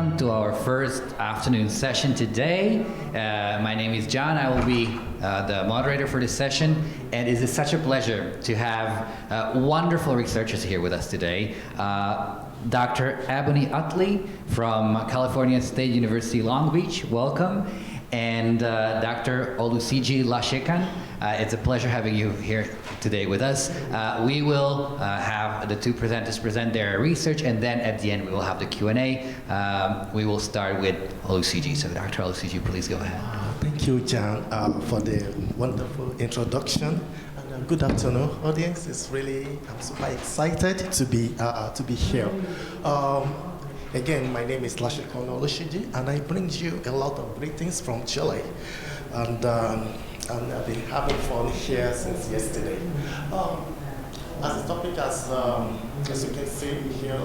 welcome to our first afternoon session today. My name is John. I will be the moderator for this session, and it is such a pleasure to have wonderful researchers here with us today. Dr. Ebony Utley from California State University, Long Beach, welcome. And Dr. Olusegun Lashekan, it's a pleasure having you here today with us. We will have the two presenters present their research, and then at the end we will have the Q&A. We will start with Olusegun. So Dr. Olusegun, please go ahead. Thank you, John, for the wonderful introduction. And good afternoon, audience. I'm super excited to be here. Again, my name is Lashekan Olusegun, and I bring you a lot of greetings from Chile. And I've been having fun here since yesterday. As a topic, as you can see here,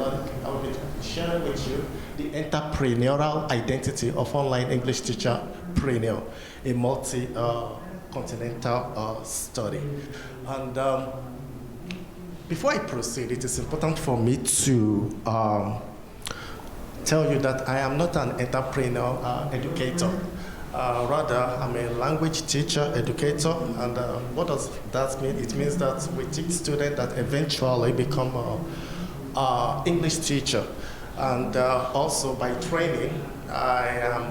I will be sharing with you the entrepreneurial identity of online English teacher Preneur, a multi-continental study. And before I proceed, it is important for me to tell you that I am not an entrepreneur educator. Rather, I'm a language teacher educator. And what does that mean? It means that we teach students that eventually become an English teacher. And also by training, I'm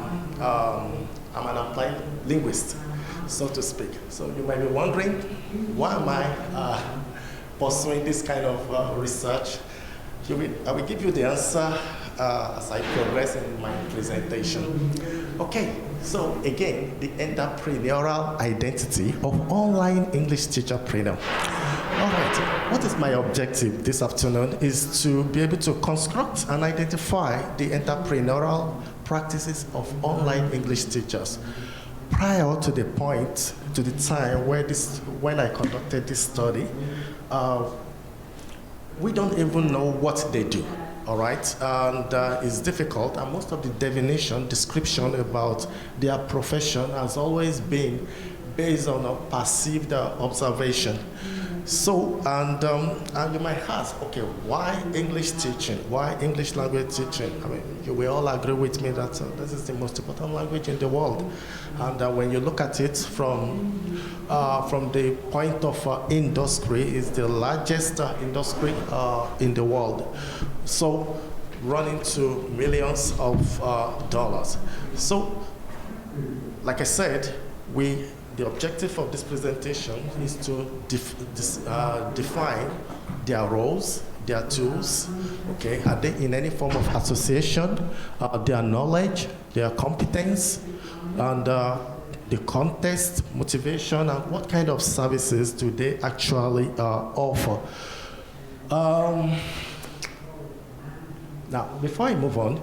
an applied linguist, so to speak. So you might be wondering, why am I pursuing this kind of research? I will give you the answer as I progress in my presentation. Okay, so again, the entrepreneurial identity of online English teacher Preneur. All right, what is my objective this afternoon is to be able to construct and identify the entrepreneurial practices of online English teachers. Prior to the time when I conducted this study, we don't even know what they do, all right? And it's difficult, and most of the description about their profession has always been based on a perceived observation. So, and you might ask, okay, why English teaching? Why English language teaching? I mean, you will all agree with me that this is the most important language in the world. And when you look at it from the point of industry, it's the largest industry in the world. So, running to millions of dollars. So, like I said, the objective of this presentation is to define their roles, their tools, okay? Are they in any form of association, their knowledge, their competence, and the context, motivation, and what kind of services do they actually offer? Now, before I move on,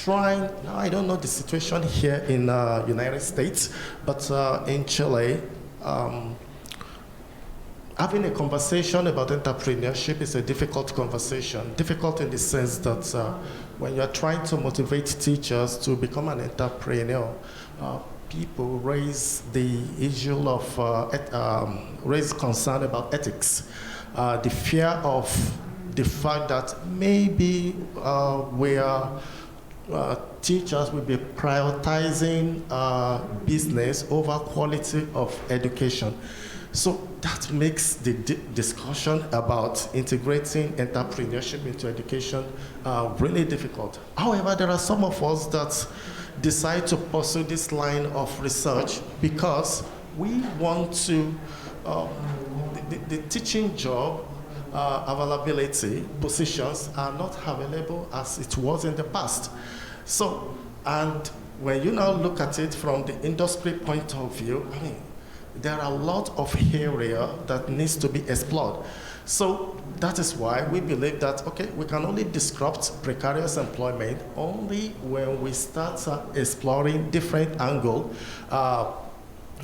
now I don't know the situation here in United States, but in Chile, having a conversation about entrepreneurship is a difficult conversation. Difficult in the sense that when you're trying to motivate teachers to become an entrepreneur, people raise the issue of, raise concern about ethics, the fear of the fact that maybe teachers will be prioritizing business over quality of education. So that makes the discussion about integrating entrepreneurship into education really difficult. However, there are some of us that decide to pursue this line of research because we want to, the teaching job availability positions are not available as it was in the past. So, and when you now look at it from the industry point of view, I mean, there are a lot of area that needs to be explored. So that is why we believe that, okay, we can only disrupt precarious employment only when we start exploring different angles,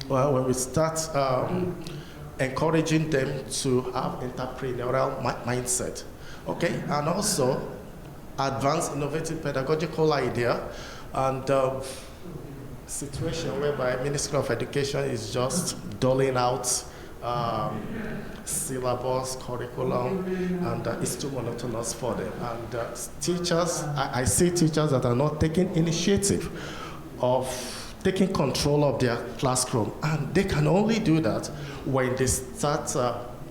when we start encouraging them to have entrepreneurial mindset, okay? And also advanced innovative pedagogical idea and situation whereby Ministry of Education is just doling out syllabus, curriculum, and it's too monotonous for them. And teachers, I see teachers that are not taking initiative of taking control of their classroom, and they can only do that when they start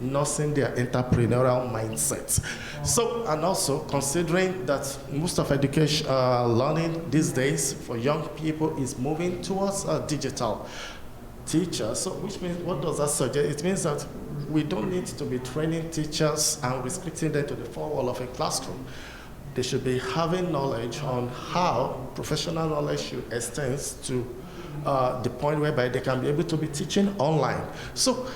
nursing their entrepreneurial mindset. So, and also considering that most of education learning these days for young people is moving towards digital teachers. So, which means, what does that suggest? It means that we don't need to be training teachers and restricting them to the four walls of a classroom. They should be having knowledge on how professional knowledge should extend to the point whereby they can be able to be teaching online. So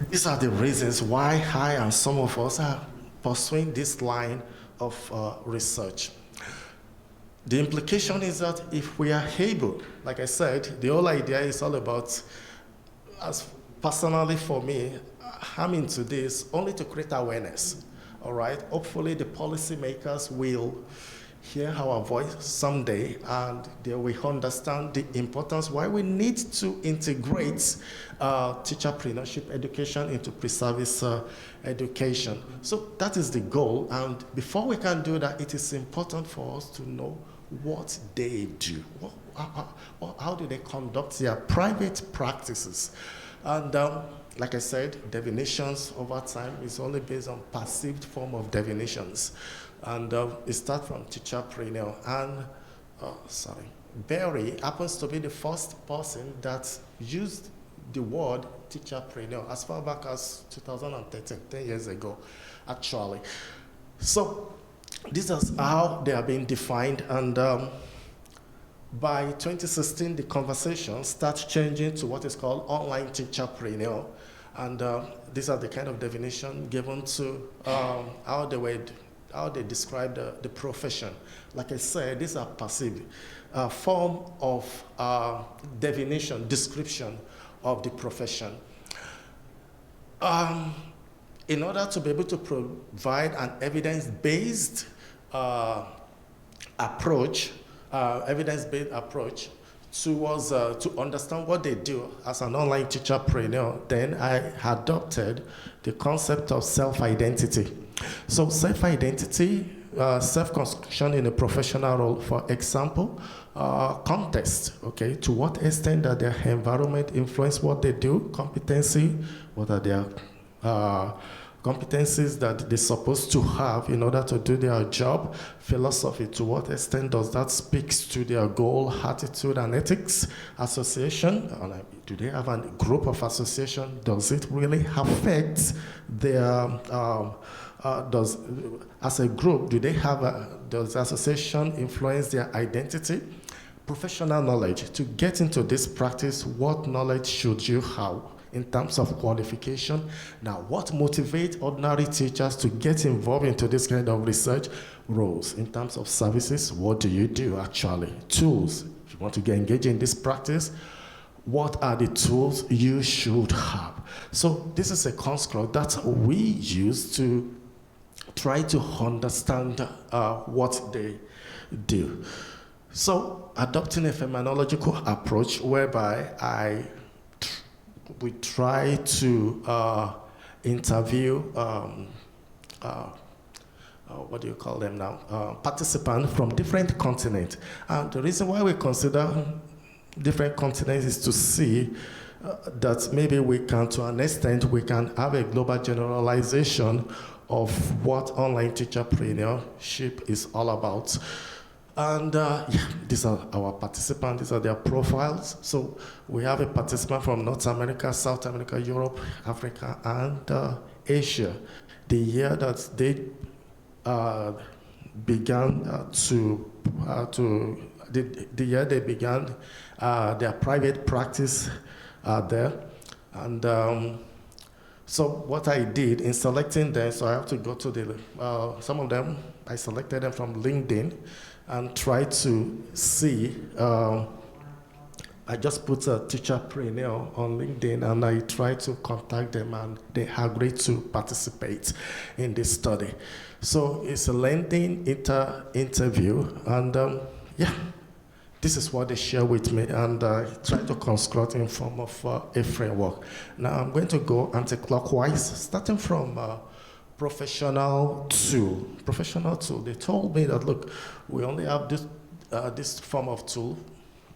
these are the reasons why I and some of us are pursuing this line of research. The implication is that if we are able, like I said, the whole idea is all about, as personally for me, I'm into this only to create awareness. All right. Hopefully, the policymakers will hear our voice someday, and they will understand the importance why we need to integrate teacherpreneurship education into pre-service education. So that is the goal. And before we can do that, it is important for us to know what they do. How do they conduct their private practices? And like I said, definitions over time is only based on perceived form of definitions. And it starts from teacherpreneur. And, Barry happens to be the first person that used the word teacherpreneur as far back as 2013, 10 years ago, actually. So this is how they are being defined. And by 2016, the conversation starts changing to what is called online teacherpreneur. And these are the kind of definition given to how they describe the profession. Like I said, these are passive form of definition, description of the profession. In order to be able to provide an evidence-based approach, towards to understand what they do as an online teacherpreneur, then I adopted the concept of self-identity. So self-identity, self-construction in a professional role, for example, context, okay, to what extent that their environment influence what they do, competency, what are their competencies that they're supposed to have in order to do their job, philosophy, to what extent does that speak to their goal, attitude, and ethics, association, do they have a group of association, does it really affect their, as a group, do they have does the association influence their identity? Professional knowledge, to get into this practice, what knowledge should you have in terms of qualification? Now, what motivates ordinary teachers to get involved into this kind of research roles? In terms of services, what do you do actually? Tools, if you want to get engaged in this practice, what are the tools you should have? So this is a construct that we use to try to understand what they do. So adopting a phenomenological approach whereby we try to interview, what do you call them now? Participants from different continents. And the reason why we consider different continents is to see that maybe we can, to an extent, we can have a global generalization of what online teacherpreneurship is all about. And these are our participants, these are their profiles. So we have a participant from North America, South America, Europe, Africa, and Asia. The year that they began the year they began their private practice there. And so what I did in selecting them, so I have to go to the, some of them, I selected them from LinkedIn and tried to see, I just put a teacherpreneur on LinkedIn and I tried to contact them and they agreed to participate in this study. So it's a lengthy interview and yeah, This is what they share with me, and try to construct in form of a framework. Now I'm going to go anti-clockwise, starting from professional tool. Professional tool. They told me that look, we only have this form of tool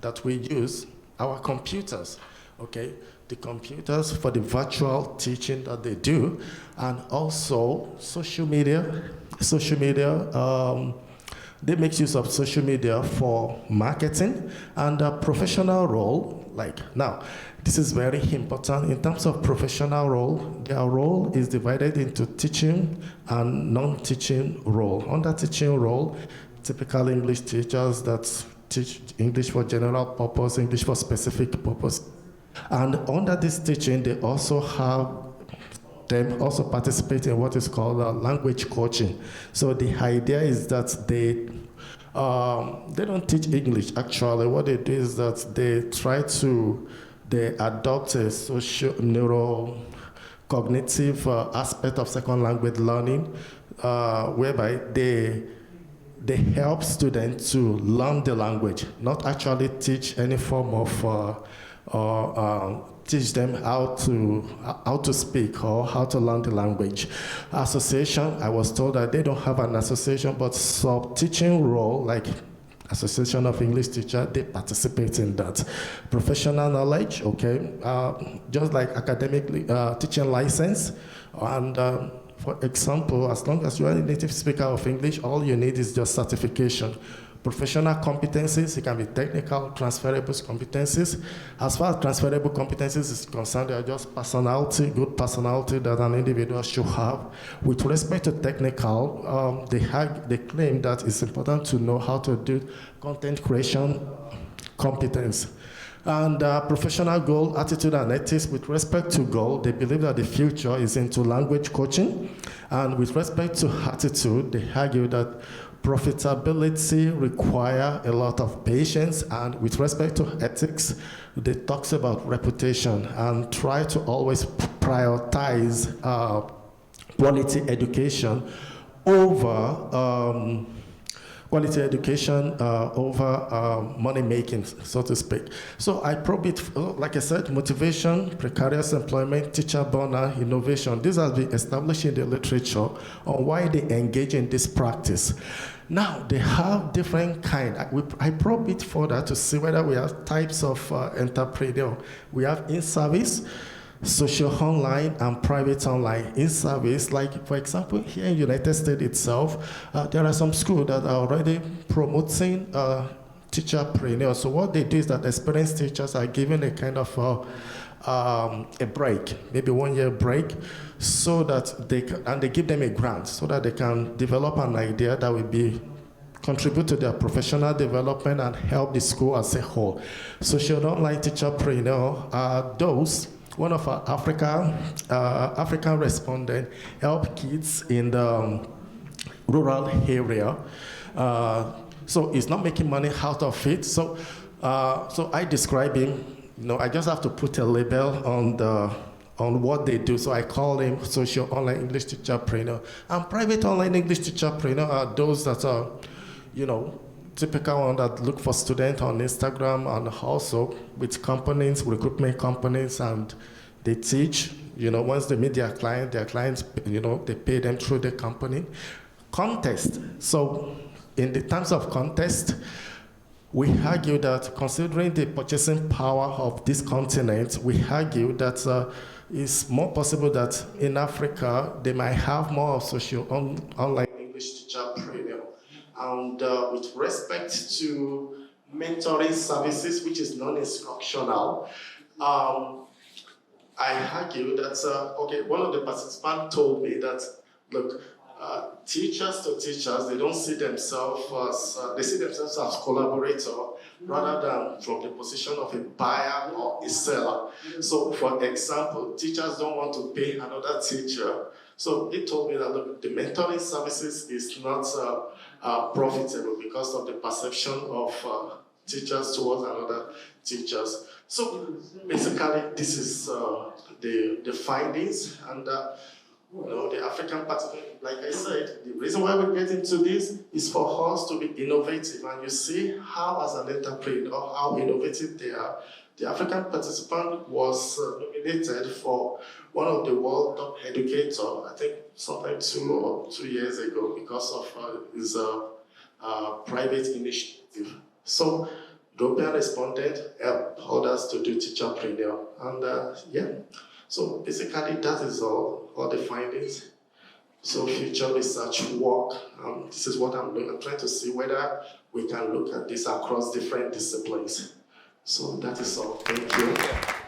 that we use, our computers. Okay, the computers for the virtual teaching that they do, and also social media. Social media. They make use of social media for marketing and a professional role. Like now, this is very important in terms of professional role. Their role is divided into teaching and non-teaching role. Under teaching role, typical English teachers that teach English for general purpose, English for specific purpose. And under this teaching, they also have them also participate in what is called language coaching. So the idea is that they don't teach English. Actually, what they do is that they adopt a social neuro cognitive aspect of second language learning, whereby they help students to learn the language, not actually teach any form of teach them how to speak or how to learn the language. Association, I was told that they don't have an association, but sub-teaching role, like Association of English Teachers, they participate in that. Professional knowledge, okay, just like academic teaching license, and for example, as long as you are a native speaker of English, all you need is just certification. Professional competencies, it can be technical, transferable competencies. As far as transferable competencies is concerned, they are just personality, good personality that an individual should have. With respect to technical, they claim that it's important to know how to do content creation competence. And professional goal, attitude, and ethics. With respect to goal, they believe that the future is into language coaching. And with respect to attitude, they argue that profitability require a lot of patience, and with respect to ethics, they talks about reputation and try to always prioritize quality education over money making, so to speak. So I probe it, like I said, motivation, precarious employment, teacher burnout, innovation. This has been established in the literature on why they engage in this practice. Now, they have different kind. I probe it further to see whether we have types of entrepreneur. We have in-service, social online, and private online. In-service, like for example, here in the United States itself, there are some schools that are already promoting teacherpreneur. So what they do is that experienced teachers are given a kind of a break, maybe 1 year break, so that they give them a grant so that they can develop an idea that will contribute to their professional development and help the school as a whole. Social online teacherpreneur are those, one of our African respondents help kids in the rural area. So he's not making money out of it. So I describe him. I just have to put a label on what they do. So I call him social online English teacherpreneur. And private online English teacherpreneur are those that are, typical one that look for students on Instagram and also with companies, recruitment companies, and they teach. Once they meet their clients, they pay them through the company. Contest. So in the terms of contest, we argue that considering the purchasing power of this continent, we argue that it's more possible that in Africa, they might have more of social online English teacherpreneur. And with respect to mentoring services, which is non-instructional, I argue that, one of the participants told me that, look, teachers to teachers, they don't see themselves as collaborator rather than from the position of a buyer or a seller. So, for example, teachers don't want to pay another teacher. So he told me that, look, the mentoring services is not profitable because of the perception of teachers towards another teachers. So basically, this is the findings, and The African participant, like I said, the reason why we get into this is for us to be innovative. And you see how, as an entrepreneur, how innovative they are. The African participant was nominated for one of the world top educators, I think sometime 2 years ago, because of his private initiative. So European respondent helped others to do teacherpreneur. And so basically that is all the findings. So future research work, this is what I'm doing. I'm trying to see whether we can look at this across different disciplines. So that is all. Thank you.